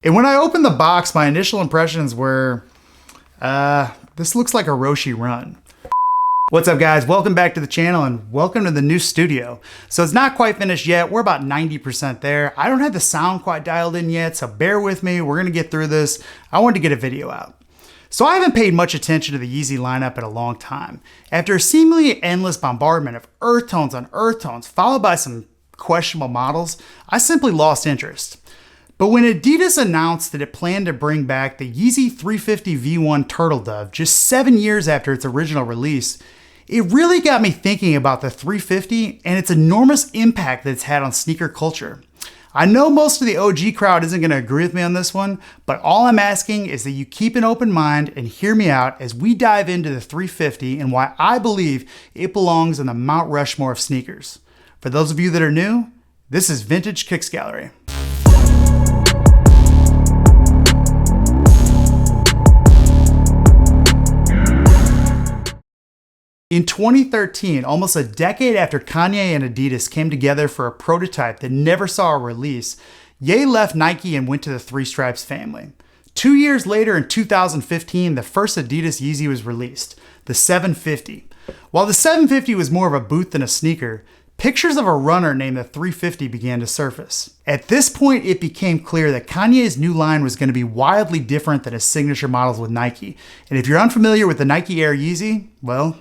And when I opened the box, my initial impressions were, this looks like a Roshi run. What's up guys, welcome back to the channel and welcome to the new studio. So it's not quite finished yet, we're about 90% there. I don't have the sound quite dialed in yet, so bear with me, we're gonna get through this. I wanted to get a video out. So I haven't paid much attention to the Yeezy lineup in a long time. After a seemingly endless bombardment of earth tones on earth tones, followed by some questionable models, I simply lost interest. But when Adidas announced that it planned to bring back the Yeezy 350 V1 Turtle Dove just 7 years after its original release, it really got me thinking about the 350 and its enormous impact that it's had on sneaker culture. I know most of the OG crowd isn't going to agree with me on this one, but all I'm asking is that you keep an open mind and hear me out as we dive into the 350 and why I believe it belongs on the Mount Rushmore of sneakers. For those of you that are new, this is Vintage Kicks Gallery. In 2013, almost a decade after Kanye and Adidas came together for a prototype that never saw a release, Ye left Nike and went to the Three Stripes family. 2 years later, in 2015, the first Adidas Yeezy was released, the 750. While the 750 was more of a boot than a sneaker, pictures of a runner named the 350 began to surface. At this point, it became clear that Kanye's new line was going to be wildly different than his signature models with Nike. And if you're unfamiliar with the Nike Air Yeezy, well,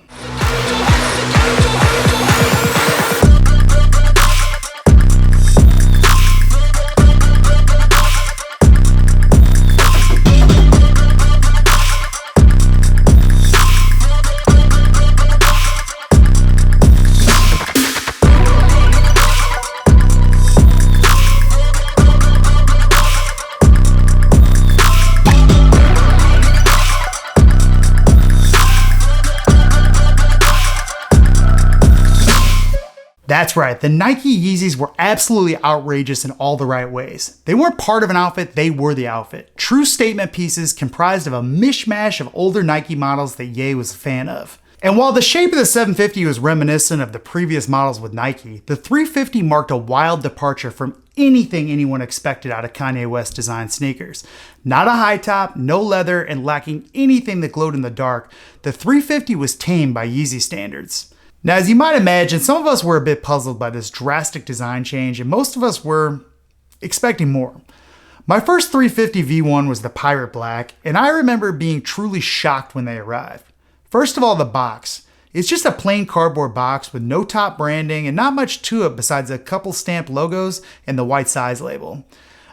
that's right, the Nike Yeezys were absolutely outrageous in all the right ways. They weren't part of an outfit, they were the outfit. True statement pieces comprised of a mishmash of older Nike models that Ye was a fan of. And while the shape of the 750 was reminiscent of the previous models with Nike, the 350 marked a wild departure from anything anyone expected out of Kanye West designed sneakers. Not a high top, no leather, and lacking anything that glowed in the dark, the 350 was tame by Yeezy standards. Now, as you might imagine, some of us were a bit puzzled by this drastic design change, and most of us were expecting more. My first 350 V1 was the Pirate Black, and I remember being truly shocked when they arrived. First of all, the box. It's just a plain cardboard box with no top branding and not much to it besides a couple stamped logos and the white size label.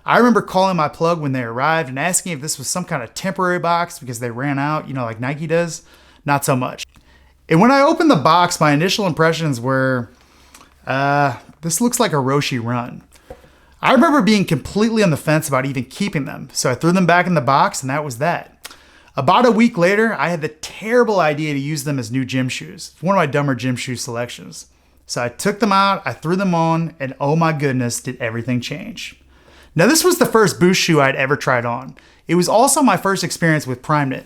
I remember calling my plug when they arrived and asking if this was some kind of temporary box because they ran out, like Nike does. Not so much. And when I opened the box, my initial impressions were, this looks like a Roshi run. I remember being completely on the fence about even keeping them, so I threw them back in the box and that was that. About a week later, I had the terrible idea to use them as new gym shoes, one of my dumber gym shoe selections. So I took them out, I threw them on, and oh my goodness, did everything change. Now this was the first Boost shoe I'd ever tried on. It was also my first experience with Primeknit.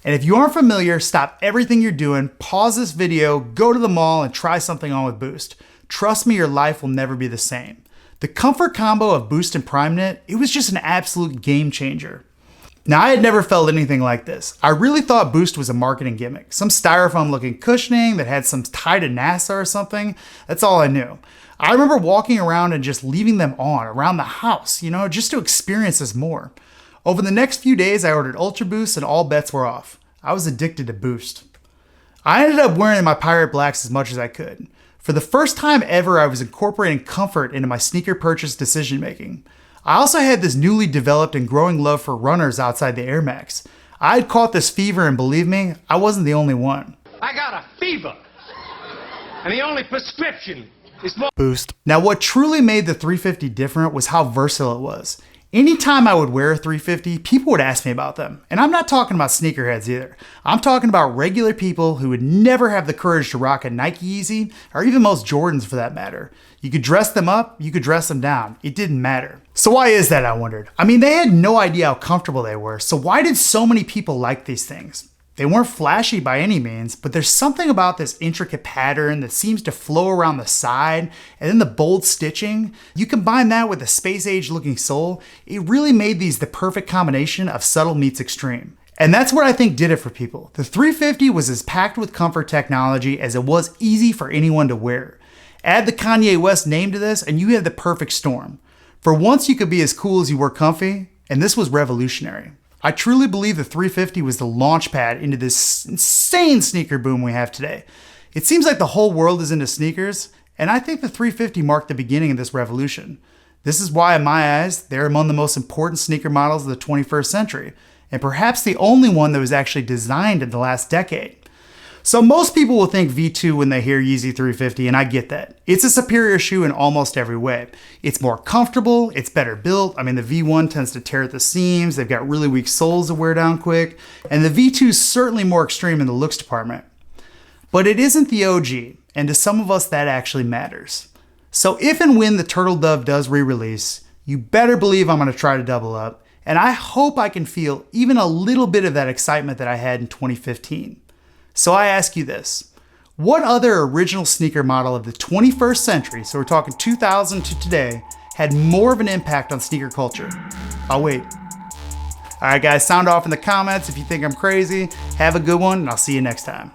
And if you aren't familiar, stop everything you're doing, pause this video, go to the mall and try something on with Boost. Trust me, your life will never be the same. The comfort combo of Boost and Primeknit, it was just an absolute game changer. Now, I had never felt anything like this. I really thought Boost was a marketing gimmick, some styrofoam looking cushioning that had some tie to NASA or something. That's all I knew. I remember walking around and just leaving them on around the house, just to experience this more. Over the next few days, I ordered Ultra Boost and all bets were off. I was addicted to Boost. I ended up wearing my Pirate Blacks as much as I could. For the first time ever, I was incorporating comfort into my sneaker purchase decision making. I also had this newly developed and growing love for runners outside the Air Max. I had caught this fever and believe me, I wasn't the only one. I got a fever, and the only prescription is more Boost. Now what truly made the 350 different was how versatile it was. Anytime I would wear a 350, people would ask me about them. And I'm not talking about sneakerheads either. I'm talking about regular people who would never have the courage to rock a Nike Yeezy, or even most Jordans for that matter. You could dress them up, you could dress them down. It didn't matter. So why is that, I wondered? I mean, they had no idea how comfortable they were, so why did so many people like these things? They weren't flashy by any means, but there's something about this intricate pattern that seems to flow around the side, and then the bold stitching. You combine that with the space-age looking sole, it really made these the perfect combination of subtle meets extreme. And that's what I think did it for people. The 350 was as packed with comfort technology as it was easy for anyone to wear. Add the Kanye West name to this, and you have the perfect storm. For once, you could be as cool as you were comfy, and this was revolutionary. I truly believe the 350 was the launch pad into this insane sneaker boom we have today. It seems like the whole world is into sneakers, and I think the 350 marked the beginning of this revolution. This is why, in my eyes, they're among the most important sneaker models of the 21st century, and perhaps the only one that was actually designed in the last decade. So most people will think V2 when they hear Yeezy 350, and I get that. It's a superior shoe in almost every way. It's more comfortable, it's better built. I mean, the V1 tends to tear at the seams, they've got really weak soles that wear down quick, and the V2 is certainly more extreme in the looks department. But it isn't the OG, and to some of us that actually matters. So if and when the Turtle Dove does re-release, you better believe I'm gonna try to double up, and I hope I can feel even a little bit of that excitement that I had in 2015. So I ask you this, what other original sneaker model of the 21st century, so we're talking 2000 to today, had more of an impact on sneaker culture? I'll wait. All right guys, sound off in the comments if you think I'm crazy. Have a good one, and I'll see you next time.